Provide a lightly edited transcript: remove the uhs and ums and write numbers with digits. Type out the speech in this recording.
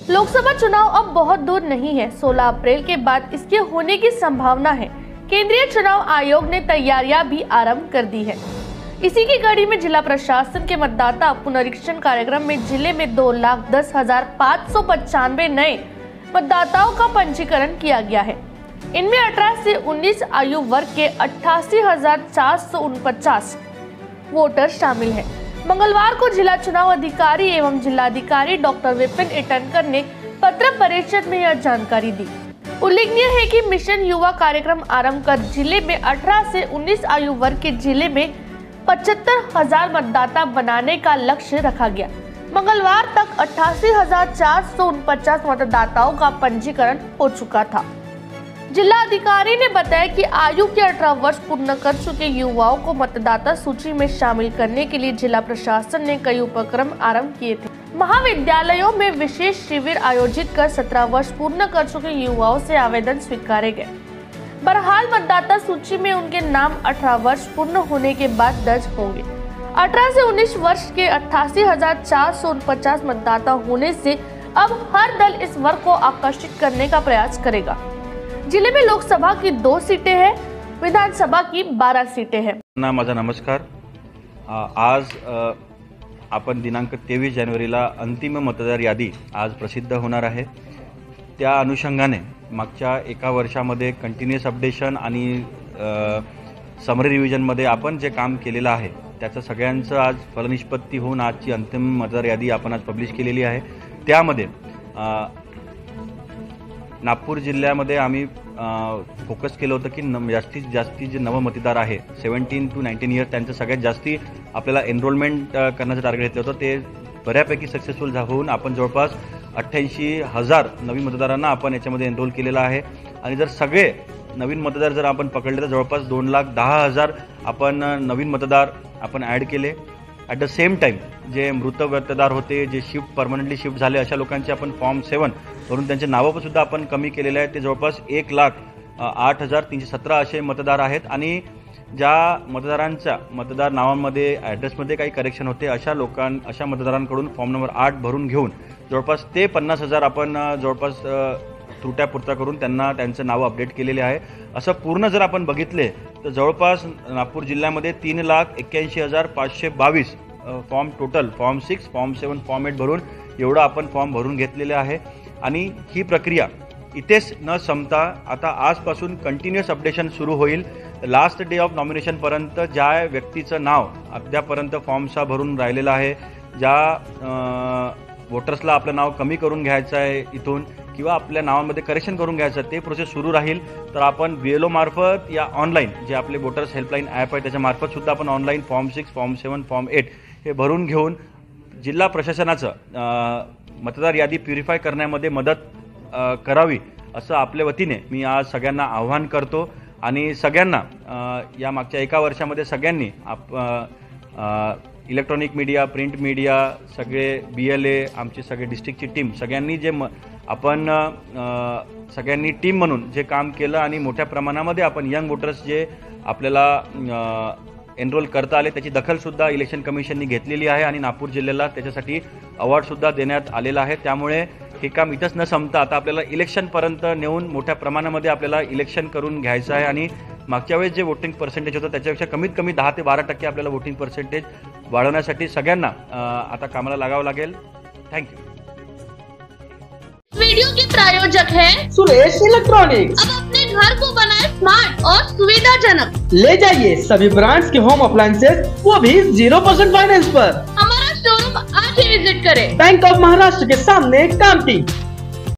लोकसभा चुनाव अब बहुत दूर नहीं है। 16 अप्रैल के बाद इसके होने की संभावना है। केंद्रीय चुनाव आयोग ने तैयारियां भी आरंभ कर दी है। इसी की कड़ी में जिला प्रशासन के मतदाता पुनरीक्षण कार्यक्रम में जिले में 2,10,595 नए मतदाताओं का पंजीकरण किया गया है। इनमें 18 से 19 आयु वर्ग के 88,449 वोटर शामिल हैं। मंगलवार को जिला चुनाव अधिकारी एवं जिलाधिकारी डॉक्टर विपिन इटनकर ने पत्र परिषद में यह जानकारी दी। उल्लेखनीय है कि मिशन युवा कार्यक्रम आरंभ कर जिले में 18 से 19 आयु वर्ग के जिले में 75,000 मतदाता बनाने का लक्ष्य रखा गया। मंगलवार तक 88,449 मतदाताओं का पंजीकरण हो चुका था। जिला अधिकारी ने बताया कि आयु के 18 वर्ष पूर्ण कर चुके युवाओं को मतदाता सूची में शामिल करने के लिए जिला प्रशासन ने कई उपक्रम आरंभ किए थे। महाविद्यालयों में विशेष शिविर आयोजित कर 17 वर्ष पूर्ण कर चुके युवाओं से आवेदन स्वीकारे गए। बहरहाल मतदाता सूची में उनके नाम 18 वर्ष पूर्ण होने के बाद दर्ज होंगे। 18 से 19 वर्ष के 88,449 मतदाता होने से अब हर दल इस वर्ग को आकर्षित करने का प्रयास करेगा। जिले में लोकसभा की 2 सीटें हैं, विधानसभा की 12 सीटें हैं। माझा नमस्कार। आज आपण दिनांक 23 जानेवारीला अंतिम मतदार यादी आज प्रसिद्ध होणार आहे। त्या अनुषंगाने मागच्या एका वर्षामध्ये कंटिन्युअस अपडेशन आणि समरी रिव्हिजनमध्ये आपण जे काम केलेलं आहे त्याचं सगळ्यांचं आज फलनिष्पत्ती होऊन आजची अंतिम मतदार यादी आपण आज पब्लिश केलेली आहे। त्यामध्ये नागपूर जिल्ह्यामध्ये आम्ही फोकस केलं होतं की जास्तीत जास्त जे नव मतदार आहे 17 to 19 इयर्स त्यांचं सगळ्यात जास्ती आपल्याला एनरोलमेंट करण्याचं टार्गेट घेतलं होतं। ते बऱ्यापैकी सक्सेसफुल होऊन आपण जवळपास 88,000 नवीन मतदारांना आपण याच्यामध्ये एनरोल केलेलं आहे। आणि जर सगळे नवीन मतदार जर आपण पकडले तर जवळपास 2,10,000 आपण नवीन मतदार आपण ॲड केले। ॲट द सेम टाईम जे मृत मतदार होते, जे परमनंटली शिफ्ट झाले, अशा लोकांचे आपण फॉर्म 7 वरून त्यांचे नावं सुद्धा आपण कमी केलेले आहेत। ते जवळपास 1,08,317 असे मतदार आहेत। आणि ज्या मतदारांच्या मतदार नावांमध्ये ॲड्रेसमध्ये काही करेक्शन होते अशा मतदारांकडून फॉर्म नंबर 8 भरून घेऊन जवळपास ते 50,000 आपण जवळपास त्रुट्या पूर्त्या करून त्यांना त्यांचं नावं अपडेट केलेले आहे। असं पूर्ण जर आपण बघितले तर जवळपास नागपूर जिल्ह्यामध्ये 3,81,522 form total form 6, form 7, form 8 भरून एवढं आपण फॉर्म भरून घेतलेले आहे। आणि ही प्रक्रिया इथेच न संपता आता आजपासून कंटिन्युअस अपडेशन सुरू होईल। लास्ट डे ऑफ नॉमिनेशनपर्यंत ज्या व्यक्तीचं नाव अद्यापर्यंत फॉर्मचा भरून राहिलेलं आहे, ज्या वोटर्सला आपलं नाव कमी करून घ्यायचं आहे इथून किंवा आपल्या नावामध्ये करेक्शन करून घ्यायचं ते प्रोसेस सुरू राहील। तर आपण BLO मार्फत या ऑनलाईन जे आपले वोटर्स हेल्पलाईन ॲप आहे त्याच्या सुद्धा आपण ऑनलाईन फॉर्म 6, फॉर्म 7, फॉर्म 8 हे भरून घेऊन जिल्हा प्रशासनाचं मतदार यादी प्युरिफाय करण्यामध्ये मदत करावी असं आपल्या वतीने मी आज सगळ्यांना आव्हान करतो। आणि सगळ्यांना या मागच्या एका वर्षामध्ये सगळ्यांनी इलेक्ट्रॉनिक मीडिया, प्रिंट मीडिया, सगळे BLA, आमची सगळे डिस्ट्रिक्टची टीम सगळ्यांनी जे आपण सगळ्यांनी टीम म्हणून जे काम केलं आणि मोठ्या प्रमाणामध्ये आपण यंग वोटर्स जे आपल्याला एनरोल करता आले त्याची दखलसुद्धा इलेक्शन कमिशननी घेतलेली आहे। आणि नागपूर जिल्ह्याला त्याच्यासाठी अवॉर्डसुद्धा देण्यात आलेला आहे। त्यामुळे हे काम इथंच न संपता आता आपल्याला इलेक्शनपर्यंत नेऊन मोठ्या प्रमाणामध्ये आपल्याला इलेक्शन करून घ्यायचं आहे। आणि मागच्या वेळेस जे वोटिंग पर्सेंटेज होतं त्याच्यापेक्षा कमीत कमी 10 ते 12% आपल्याला वोटिंग पर्सेंटेज वाढवण्यासाठी सगळ्यांना आता कामाला लागावं लागेल। थँक्यू। वीडियो के प्रायोजक हैं सुरेश इलेक्ट्रॉनिक्स। अब अपने घर को बनाए स्मार्ट और सुविधाजनक। ले जाइए सभी ब्रांड्स के होम अप्लायंसेस, वो भी 0% फाइनेंस पर। हमारा शोरूम आज ही विजिट करें। बैंक ऑफ महाराष्ट्र के सामने कामठी।